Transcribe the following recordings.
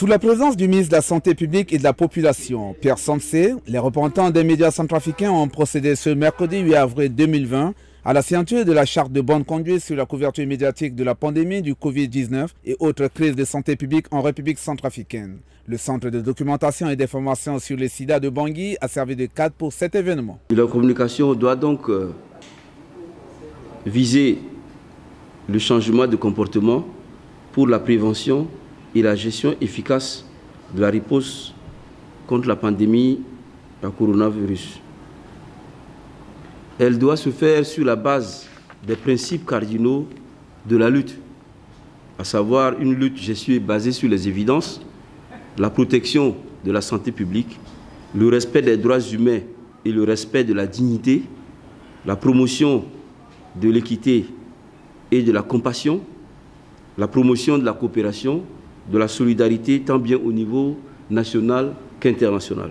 Sous la présence du ministre de la Santé publique et de la Population, Pierre Somsé, les représentants des médias centrafricains ont procédé ce mercredi 8 avril 2020 à la signature de la charte de bonne conduite sur la couverture médiatique de la pandémie du Covid-19 et autres crises de santé publique en République centrafricaine. Le Centre de documentation et d'information sur les sida de Bangui a servi de cadre pour cet événement. La communication doit donc viser le changement de comportement pour la prévention et la gestion efficace de la riposte contre la pandémie du coronavirus. Elle doit se faire sur la base des principes cardinaux de la lutte, à savoir une lutte basée sur les évidences, la protection de la santé publique, le respect des droits humains et le respect de la dignité, la promotion de l'équité et de la compassion, la promotion de la coopération, de la solidarité tant bien au niveau national qu'international.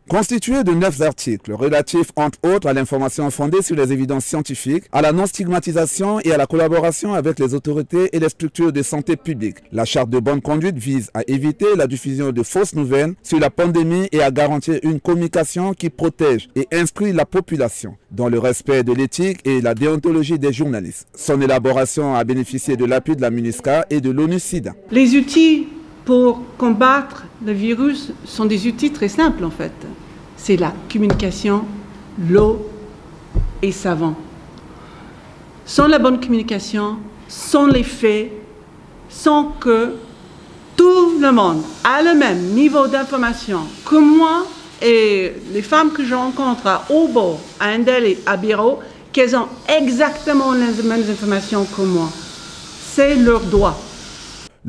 Constitué de 9 articles relatifs entre autres à l'information fondée sur les évidences scientifiques, à la non-stigmatisation et à la collaboration avec les autorités et les structures de santé publique, la charte de bonne conduite vise à éviter la diffusion de fausses nouvelles sur la pandémie et à garantir une communication qui protège et instruit la population dans le respect de l'éthique et la déontologie des journalistes. Son élaboration a bénéficié de l'appui de la MINUSCA et de l'ONU-SIDA. Les outils pour combattre le virus sont des outils très simples en fait. C'est la communication, l'eau et savon. Sans la bonne communication, sans les faits, sans que tout le monde a le même niveau d'information que moi et les femmes que je rencontre à Obo, à Ndel et à Biro, qu'elles ont exactement les mêmes informations que moi. C'est leur droit.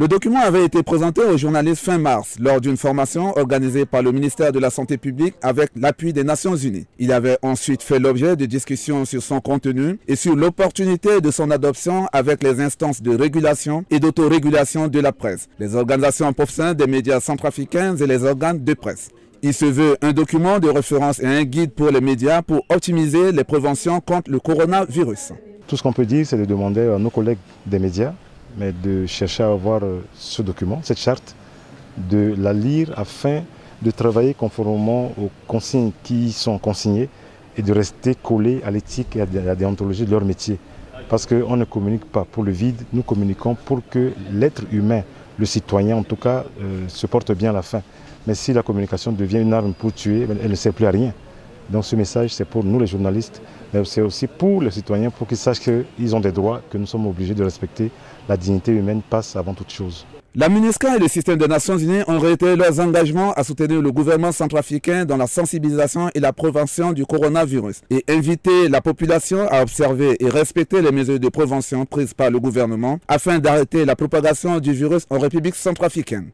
Le document avait été présenté aux journalistes fin mars lors d'une formation organisée par le ministère de la Santé publique avec l'appui des Nations Unies. Il avait ensuite fait l'objet de discussions sur son contenu et sur l'opportunité de son adoption avec les instances de régulation et d'autorégulation de la presse, les organisations professionnelles des médias centrafricains et les organes de presse. Il se veut un document de référence et un guide pour les médias pour optimiser les préventions contre le coronavirus. Tout ce qu'on peut dire, c'est de demander à nos collègues des médias mais de chercher à avoir ce document, cette charte, de la lire afin de travailler conformément aux consignes qui sont consignées et de rester collé à l'éthique et à la déontologie de leur métier. Parce qu'on ne communique pas pour le vide, nous communiquons pour que l'être humain, le citoyen en tout cas, se porte bien à la fin. Mais si la communication devient une arme pour tuer, elle ne sert plus à rien. Donc ce message, c'est pour nous les journalistes, mais c'est aussi pour les citoyens, pour qu'ils sachent qu'ils ont des droits, que nous sommes obligés de respecter. La dignité humaine passe avant toute chose. La MINUSCA et le système des Nations Unies ont réitéré leurs engagements à soutenir le gouvernement centrafricain dans la sensibilisation et la prévention du coronavirus et inviter la population à observer et respecter les mesures de prévention prises par le gouvernement afin d'arrêter la propagation du virus en République centrafricaine.